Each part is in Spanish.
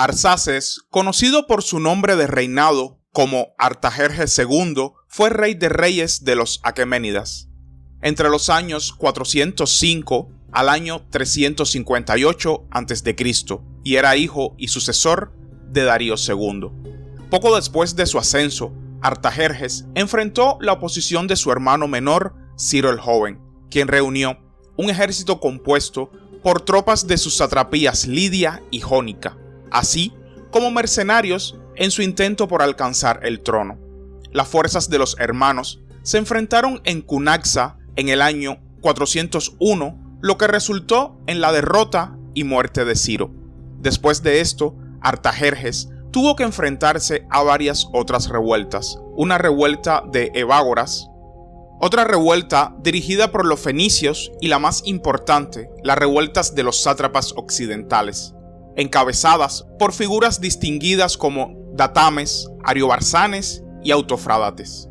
Arsaces, conocido por su nombre de reinado como Artajerjes II, fue rey de reyes de los Aqueménidas. Entre los años 405 al año 358 a.C., y era hijo y sucesor de Darío II. Poco después de su ascenso, Artajerjes enfrentó la oposición de su hermano menor, Ciro el Joven, quien reunió un ejército compuesto por tropas de sus satrapías Lidia y Jónica, así como mercenarios en su intento por alcanzar el trono. Las fuerzas de los hermanos se enfrentaron en Cunaxa en el año 401, lo que resultó en la derrota y muerte de Ciro. Después de esto, Artajerjes tuvo que enfrentarse a varias otras revueltas. Una revuelta de Evágoras, otra revuelta dirigida por los fenicios y la más importante, las revueltas de los sátrapas occidentales, encabezadas por figuras distinguidas como Datames, Ariobarzanes y Autofrádates.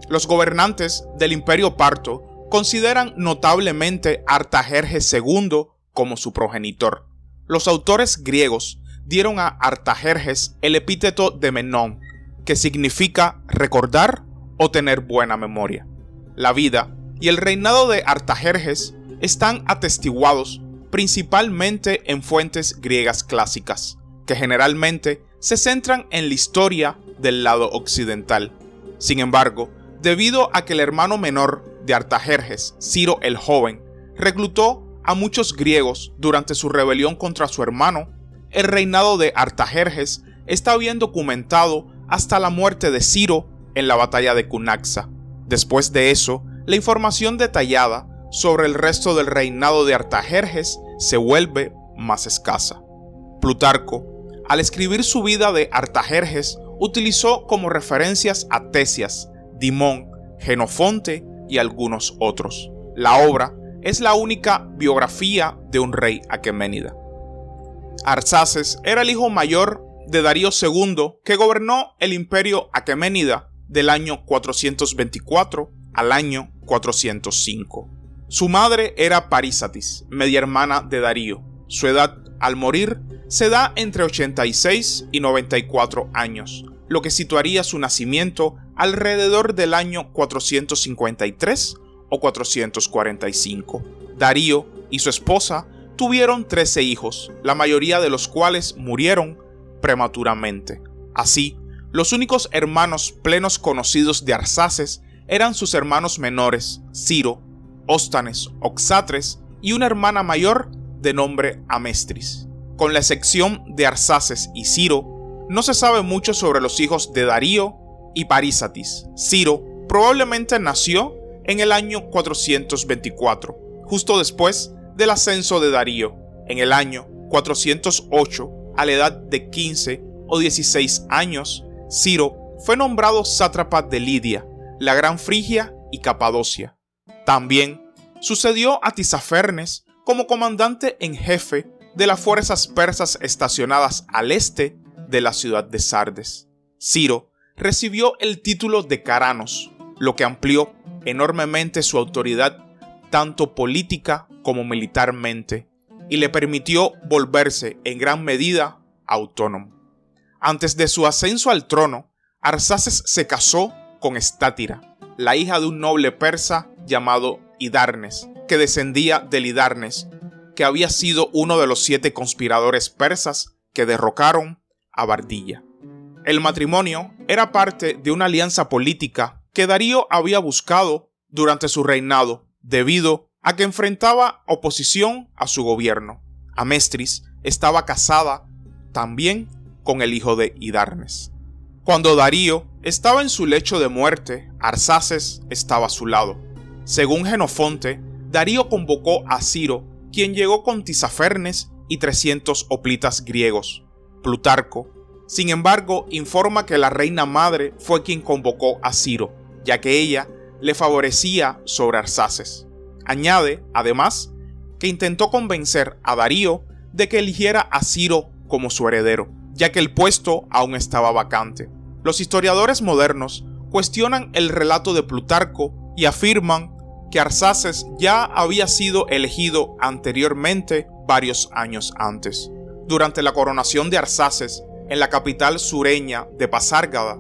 Los gobernantes del Imperio Parto consideran notablemente a Artajerjes II como su progenitor. Los autores griegos dieron a Artajerjes el epíteto de Menón, que significa recordar o tener buena memoria. La vida y el reinado de Artajerjes están atestiguados principalmente en fuentes griegas clásicas, que generalmente se centran en la historia del lado occidental. Sin embargo, debido a que el hermano menor de Artajerjes, Ciro el Joven, reclutó a muchos griegos durante su rebelión contra su hermano, el reinado de Artajerjes está bien documentado hasta la muerte de Ciro en la batalla de Cunaxa. Después de eso, la información detallada sobre el resto del reinado de Artajerjes se vuelve más escasa. Plutarco, al escribir su vida de Artajerjes, utilizó como referencias a Tesias, Dimón, Genofonte y algunos otros. La obra es la única biografía de un rey aqueménida. Arsaces era el hijo mayor de Darío II, que gobernó el imperio aqueménida del año 424 al año 405. Su madre era Parísatis, media hermana de Darío. Su edad al morir se da entre 86 y 94 años, lo que situaría su nacimiento alrededor del año 453 o 445. Darío y su esposa tuvieron 13 hijos, la mayoría de los cuales murieron prematuramente. Así, los únicos hermanos plenos conocidos de Arsaces eran sus hermanos menores, Ciro, Óstanes, Oxatres y una hermana mayor de nombre Amestris. Con la excepción de Arsaces y Ciro, no se sabe mucho sobre los hijos de Darío y Parísatis. Ciro probablemente nació en el año 424, justo después del ascenso de Darío. En el año 408, a la edad de 15 o 16 años, Ciro fue nombrado sátrapa de Lidia, la Gran Frigia y Capadocia. También sucedió a Tisafernes como comandante en jefe de las fuerzas persas estacionadas al este de la ciudad de Sardes. Ciro recibió el título de Caranos, lo que amplió enormemente su autoridad tanto política como militarmente, y le permitió volverse en gran medida autónomo. Antes de su ascenso al trono, Arsaces se casó con Estátira, la hija de un noble persa llamado Hidarnes, que descendía del Hidarnes, que había sido uno de los 7 conspiradores persas que derrocaron a Bardilla. El matrimonio era parte de una alianza política que Darío había buscado durante su reinado, debido a que enfrentaba oposición a su gobierno. Amestris estaba casada también con el hijo de Hidarnes. Cuando Darío estaba en su lecho de muerte, Arsaces estaba a su lado. Según Genofonte, Darío convocó a Ciro, quien llegó con Tisafernes y 300 hoplitas griegos. Plutarco, sin embargo, informa que la reina madre fue quien convocó a Ciro, ya que ella le favorecía sobre Arsaces. Añade, además, que intentó convencer a Darío de que eligiera a Ciro como su heredero, ya que el puesto aún estaba vacante. Los historiadores modernos cuestionan el relato de Plutarco y afirman que Arsaces ya había sido elegido anteriormente varios años antes. Durante la coronación de Arsaces en la capital sureña de Pasárgada,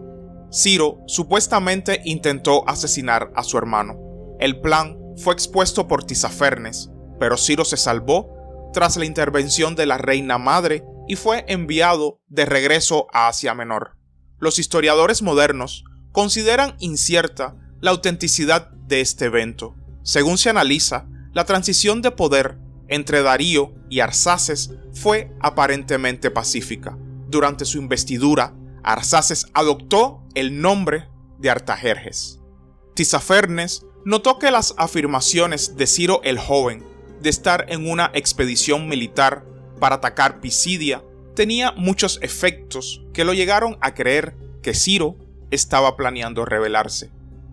Ciro supuestamente intentó asesinar a su hermano. El plan fue expuesto por Tisafernes, pero Ciro se salvó tras la intervención de la reina madre y fue enviado de regreso a Asia Menor. Los historiadores modernos consideran incierta la autenticidad de este evento. Según se analiza, la transición de poder entre Darío y Arsaces fue aparentemente pacífica. Durante su investidura, Arsaces adoptó el nombre de Artajerjes. Tisafernes notó que las afirmaciones de Ciro el Joven de estar en una expedición militar para atacar Pisidia tenía muchos efectos que lo llegaron a creer que Ciro estaba planeando rebelarse.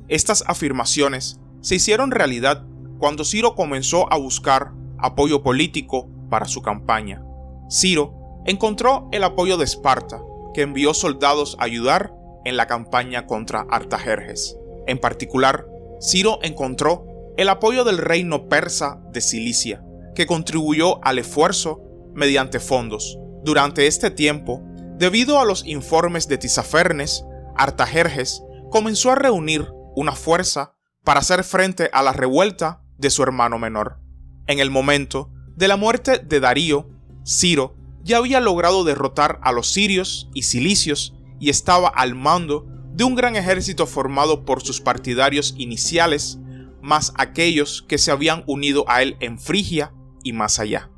Estas afirmaciones se hicieron realidad cuando Ciro comenzó a buscar apoyo político para su campaña. Ciro encontró el apoyo de Esparta, que envió soldados a ayudar en la campaña contra Artajerjes. En particular, Ciro encontró el apoyo del reino persa de Cilicia, que contribuyó al esfuerzo mediante fondos. Durante este tiempo, debido a los informes de Tisafernes, Artajerjes comenzó a reunir una fuerza para hacer frente a la revuelta de su hermano menor. En el momento de la muerte de Darío, Ciro ya había logrado derrotar a los sirios y cilicios y estaba al mando de un gran ejército formado por sus partidarios iniciales, más aquellos que se habían unido a él en Frigia y más allá.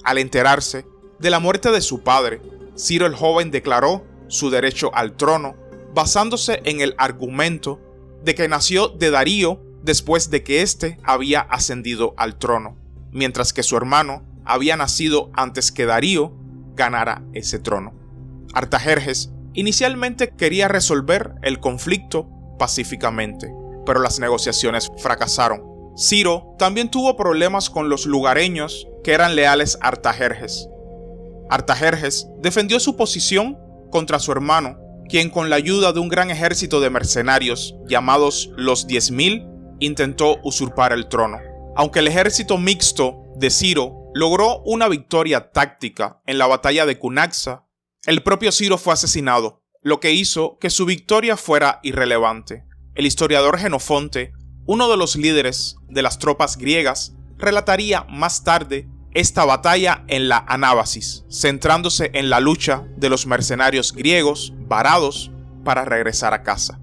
Al enterarse de la muerte de su padre, Ciro el Joven declaró su derecho al trono, basándose en el argumento de que nació de Darío después de que éste había ascendido al trono, mientras que su hermano había nacido antes que Darío ganara ese trono. Artajerjes inicialmente quería resolver el conflicto pacíficamente, pero las negociaciones fracasaron. Ciro también tuvo problemas con los lugareños que eran leales a Artajerjes. Artajerjes defendió su posición contra su hermano, quien con la ayuda de un gran ejército de mercenarios llamados los 10.000 intentó usurpar el trono. Aunque el ejército mixto de Ciro logró una victoria táctica en la batalla de Cunaxa, el propio Ciro fue asesinado, lo que hizo que su victoria fuera irrelevante. El historiador Jenofonte, uno de los líderes de las tropas griegas, relataría más tarde esta batalla en la Anábasis, centrándose en la lucha de los mercenarios griegos varados para regresar a casa.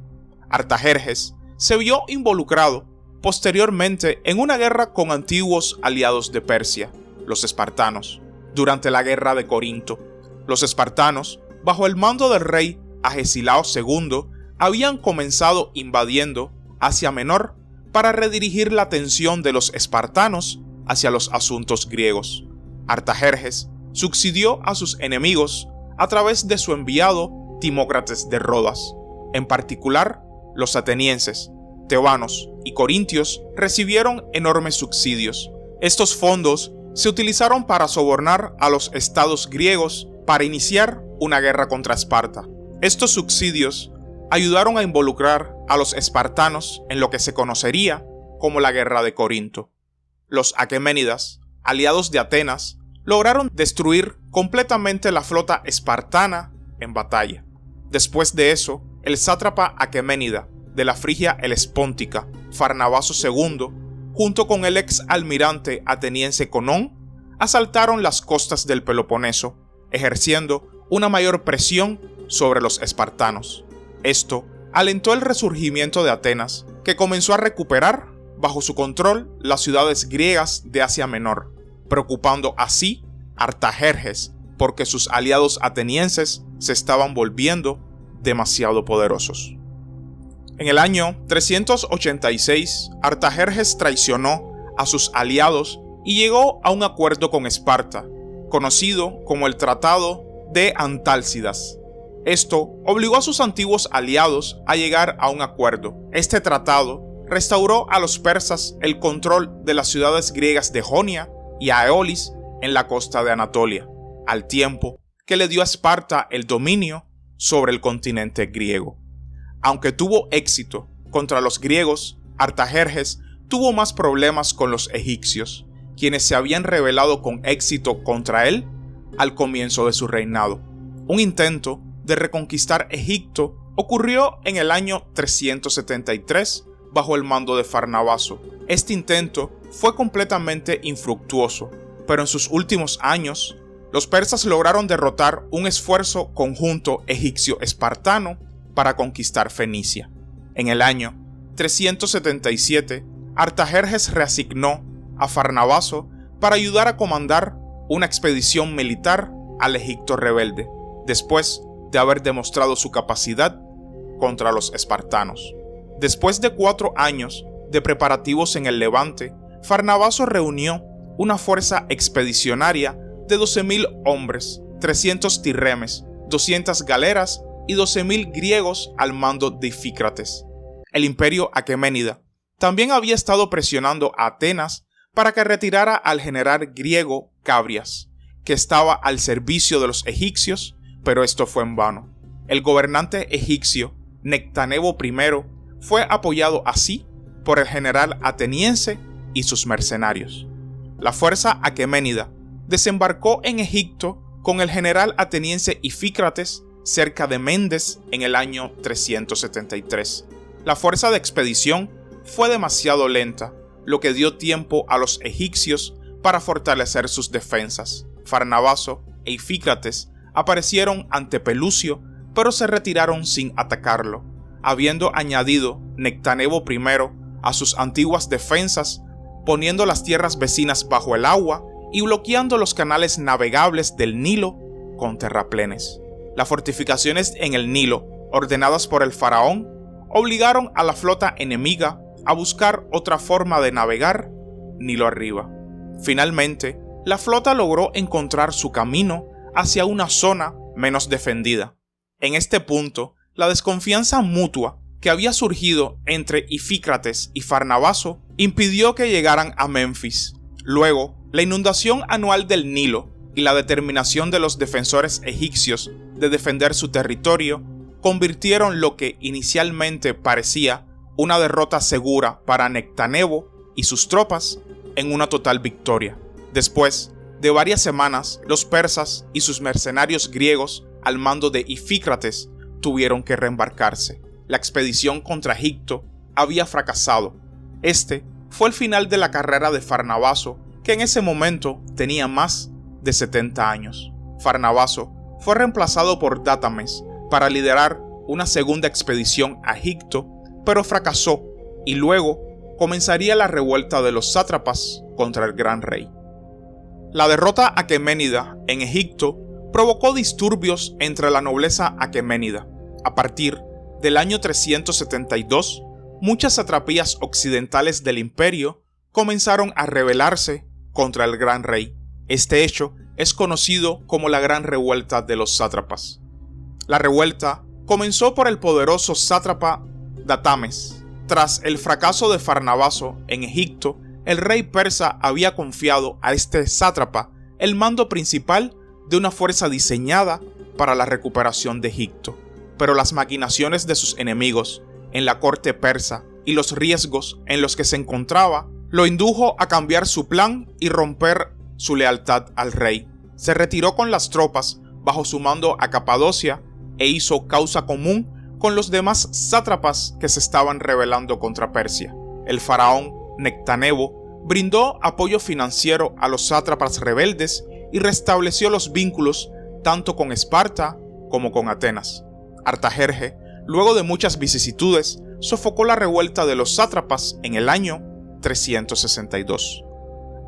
Artajerjes se vio involucrado posteriormente en una guerra con antiguos aliados de Persia, los espartanos, durante la guerra de Corinto. Los espartanos, bajo el mando del rey Agesilao II, habían comenzado invadiendo Asia Menor para redirigir la atención de los espartanos hacia los asuntos griegos. Artajerjes sucedió a sus enemigos a través de su enviado Timócrates de Rodas. En particular, los atenienses, tebanos y corintios recibieron enormes subsidios. Estos fondos se utilizaron para sobornar a los estados griegos para iniciar una guerra contra Esparta. Estos subsidios ayudaron a involucrar a los espartanos en lo que se conocería como la Guerra de Corinto. Los aqueménidas, aliados de Atenas, lograron destruir completamente la flota espartana en batalla. Después de eso, el sátrapa aqueménida de la Frigia helespóntica, Farnabazo II, junto con el ex almirante ateniense Conón, asaltaron las costas del Peloponeso, ejerciendo una mayor presión sobre los espartanos. Esto alentó el resurgimiento de Atenas, que comenzó a recuperar bajo su control las ciudades griegas de Asia Menor, preocupando así a Artajerjes porque sus aliados atenienses se estaban volviendo demasiado poderosos. En el año 386, Artajerjes traicionó a sus aliados y llegó a un acuerdo con Esparta, conocido como el Tratado de Antálcidas. Esto obligó a sus antiguos aliados a llegar a un acuerdo. Este tratado restauró a los persas el control de las ciudades griegas de Jonia y a Eolis en la costa de Anatolia, al tiempo que le dio a Esparta el dominio sobre el continente griego. Aunque tuvo éxito contra los griegos, Artajerjes tuvo más problemas con los egipcios, quienes se habían rebelado con éxito contra él al comienzo de su reinado. Un intento de reconquistar Egipto ocurrió en el año 373 bajo el mando de Farnabazo. Este intento fue completamente infructuoso, pero en sus últimos años, los persas lograron derrotar un esfuerzo conjunto egipcio-espartano para conquistar Fenicia. En el año 377, Artajerjes reasignó a Farnabazo para ayudar a comandar una expedición militar al Egipto rebelde, después de haber demostrado su capacidad contra los espartanos. Después de 4 años de preparativos en el Levante, Farnabazo reunió una fuerza expedicionaria de 12.000 hombres, 300 tirremes, 200 galeras y 12.000 griegos al mando de Ifícrates. El imperio aqueménida también había estado presionando a Atenas para que retirara al general griego Cabrias, que estaba al servicio de los egipcios, pero esto fue en vano. El gobernante egipcio Nectanebo I fue apoyado así por el general ateniense y sus mercenarios. La fuerza aqueménida desembarcó en Egipto con el general ateniense Ifícrates cerca de Mendes en el año 373. La fuerza de expedición fue demasiado lenta, lo que dio tiempo a los egipcios para fortalecer sus defensas. Farnabazo e Ifícrates aparecieron ante Pelucio, pero se retiraron sin atacarlo, habiendo añadido Nectanebo I a sus antiguas defensas, poniendo las tierras vecinas bajo el agua y bloqueando los canales navegables del Nilo con terraplenes. Las fortificaciones en el Nilo, ordenadas por el faraón, obligaron a la flota enemiga a buscar otra forma de navegar Nilo arriba. Finalmente, la flota logró encontrar su camino hacia una zona menos defendida. En este punto, la desconfianza mutua que había surgido entre Ifícrates y Farnabazo impidió que llegaran a Menfis. Luego, la inundación anual del Nilo y la determinación de los defensores egipcios de defender su territorio convirtieron lo que inicialmente parecía una derrota segura para Nectanebo y sus tropas en una total victoria. Después de varias semanas, los persas y sus mercenarios griegos al mando de Ifícrates tuvieron que reembarcarse. La expedición contra Egipto había fracasado. Este fue el final de la carrera de Farnabazo, que en ese momento tenía más de 70 años. Farnabazo fue reemplazado por Dátames para liderar una segunda expedición a Egipto, pero fracasó y luego comenzaría la revuelta de los sátrapas contra el gran rey. La derrota aqueménida en Egipto provocó disturbios entre la nobleza aqueménida. A partir del año 372, muchas satrapías occidentales del imperio comenzaron a rebelarse contra el gran rey. Este hecho es conocido como la Gran Revuelta de los Sátrapas. La revuelta comenzó por el poderoso sátrapa Dátames. Tras el fracaso de Farnabazo en Egipto, el rey persa había confiado a este sátrapa el mando principal de una fuerza diseñada para la recuperación de Egipto. Pero las maquinaciones de sus enemigos en la corte persa y los riesgos en los que se encontraba lo indujo a cambiar su plan y romper su lealtad al rey. Se retiró con las tropas bajo su mando a Capadocia e hizo causa común con los demás sátrapas que se estaban rebelando contra Persia. El faraón Nectanebo brindó apoyo financiero a los sátrapas rebeldes y restableció los vínculos tanto con Esparta como con Atenas. Artajerje, luego de muchas vicisitudes, sofocó la revuelta de los sátrapas en el año 362.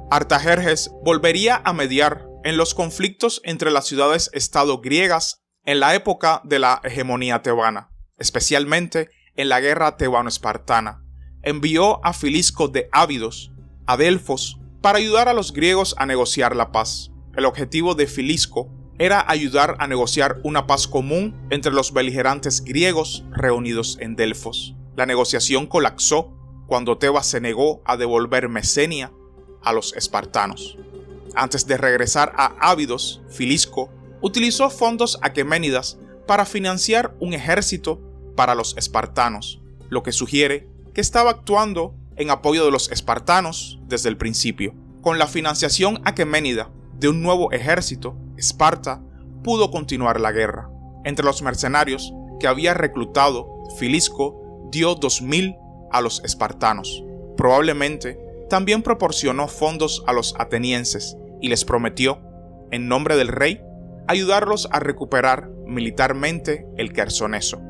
Artajerjes volvería a mediar en los conflictos entre las ciudades-estado griegas en la época de la hegemonía tebana, especialmente en la guerra tebano-espartana. Envió a Filisco de Ábidos a Delfos para ayudar a los griegos a negociar la paz. El objetivo de Filisco era ayudar a negociar una paz común entre los beligerantes griegos reunidos en Delfos. La negociación colapsó cuando Tebas se negó a devolver Mesenia a los espartanos. Antes de regresar a Ábidos, Filisco utilizó fondos aqueménidas para financiar un ejército para los espartanos, lo que sugiere que estaba actuando en apoyo de los espartanos desde el principio. Con la financiación aqueménida de un nuevo ejército, Esparta pudo continuar la guerra. Entre los mercenarios que había reclutado, Filisco dio 2.000 a los espartanos. Probablemente también proporcionó fondos a los atenienses y les prometió, en nombre del rey, ayudarlos a recuperar militarmente el Quersoneso.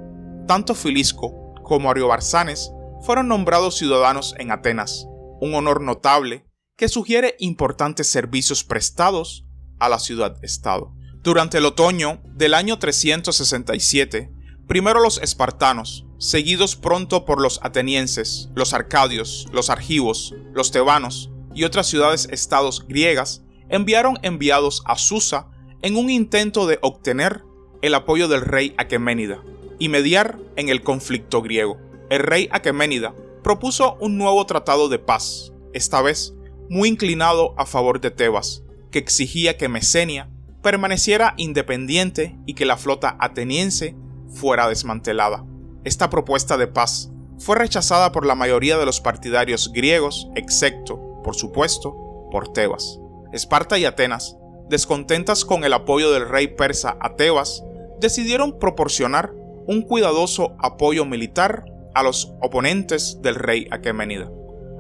Tanto Filisco como Ariobarzanes fueron nombrados ciudadanos en Atenas, un honor notable que sugiere importantes servicios prestados a la ciudad-estado. Durante el otoño del año 367, primero los espartanos, seguidos pronto por los atenienses, los arcadios, los argivos, los tebanos y otras ciudades-estados griegas, enviaron enviados a Susa en un intento de obtener el apoyo del rey Aqueménida y mediar en el conflicto griego. El rey Aqueménida propuso un nuevo tratado de paz, esta vez muy inclinado a favor de Tebas, que exigía que Mesenia permaneciera independiente y que la flota ateniense fuera desmantelada. Esta propuesta de paz fue rechazada por la mayoría de los partidarios griegos, excepto, por supuesto, por Tebas. Esparta y Atenas, descontentas con el apoyo del rey persa a Tebas, decidieron proporcionar un cuidadoso apoyo militar a los oponentes del rey Aqueménida.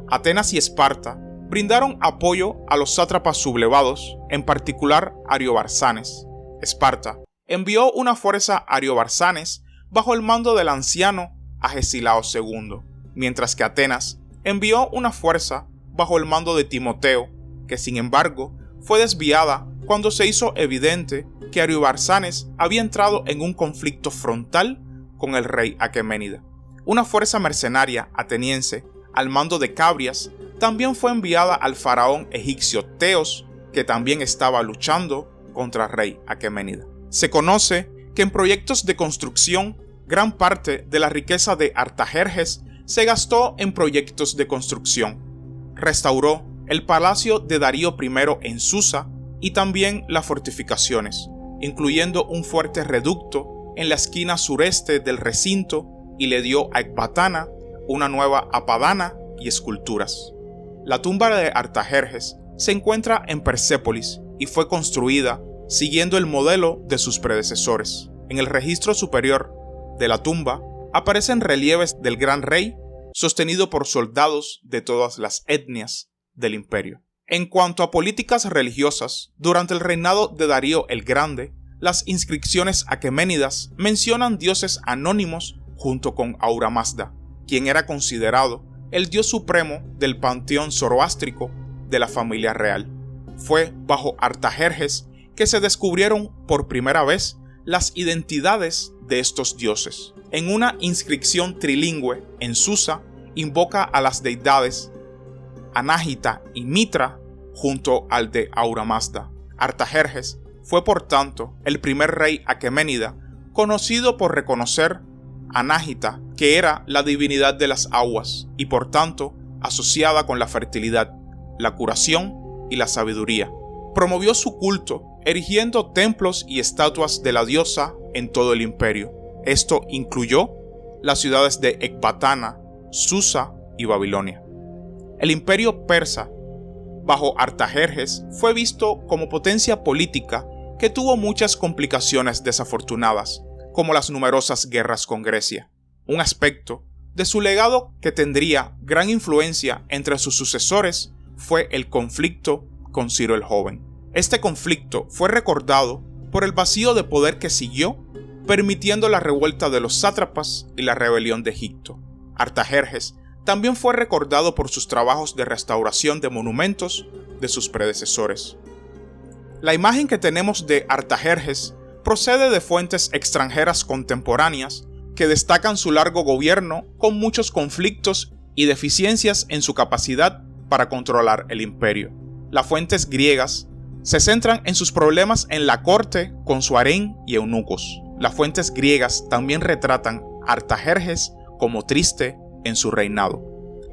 Atenas y Esparta brindaron apoyo a los sátrapas sublevados, en particular Ariobarzanes. Esparta envió una fuerza a Ariobarzanes bajo el mando del anciano Agesilao II, mientras que Atenas envió una fuerza bajo el mando de Timoteo, que sin embargo fue desviada cuando se hizo evidente que Ariobarzanes había entrado en un conflicto frontal con el rey Aqueménida. Una fuerza mercenaria ateniense al mando de Cabrias también fue enviada al faraón egipcio Teos, que también estaba luchando contra el rey Aqueménida. Se conoce que en proyectos de construcción, gran parte de la riqueza de Artajerjes se gastó en proyectos de construcción. Restauró el palacio de Darío I en Susa y también las fortificaciones, incluyendo un fuerte reducto en la esquina sureste del recinto, y le dio a Ecbatana una nueva apadana y esculturas. La tumba de Artajerjes se encuentra en Persépolis y fue construida siguiendo el modelo de sus predecesores. En el registro superior de la tumba aparecen relieves del gran rey sostenido por soldados de todas las etnias del imperio. En cuanto a políticas religiosas, durante el reinado de Darío el Grande, las inscripciones aqueménidas mencionan dioses anónimos junto con Ahura Mazda, quien era considerado el dios supremo del panteón zoroástrico de la familia real. Fue bajo Artajerjes que se descubrieron por primera vez las identidades de estos dioses. En una inscripción trilingüe en Susa invoca a las deidades Anágita y Mitra junto al de Ahura Mazda. Artajerjes fue por tanto el primer rey aqueménida conocido por reconocer Anágita, que era la divinidad de las aguas y por tanto asociada con la fertilidad, la curación y la sabiduría. Promovió su culto, erigiendo templos y estatuas de la diosa en todo el imperio. Esto incluyó las ciudades de Ecbatana, Susa y Babilonia. El imperio persa, bajo Artajerjes, fue visto como potencia política que tuvo muchas complicaciones desafortunadas, como las numerosas guerras con Grecia. Un aspecto de su legado que tendría gran influencia entre sus sucesores fue el conflicto con Ciro el Joven. Este conflicto fue recordado por el vacío de poder que siguió, permitiendo la revuelta de los sátrapas y la rebelión de Egipto. Artajerjes también fue recordado por sus trabajos de restauración de monumentos de sus predecesores. La imagen que tenemos de Artajerjes procede de fuentes extranjeras contemporáneas que destacan su largo gobierno con muchos conflictos y deficiencias en su capacidad para controlar el imperio. Las fuentes griegas se centran en sus problemas en la corte con su harén y eunucos. Las fuentes griegas también retratan a Artajerjes como triste en su reinado.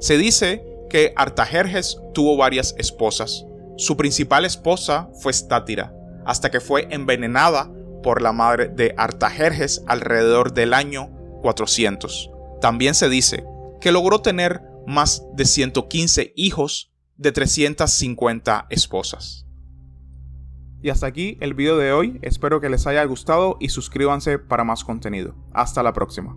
Se dice que Artajerjes tuvo varias esposas. Su principal esposa fue Státira, hasta que fue envenenada por la madre de Artajerjes alrededor del año 400. También se dice que logró tener más de 115 hijos de 350 esposas. Y hasta aquí el video de hoy, espero que les haya gustado y suscríbanse para más contenido. Hasta la próxima.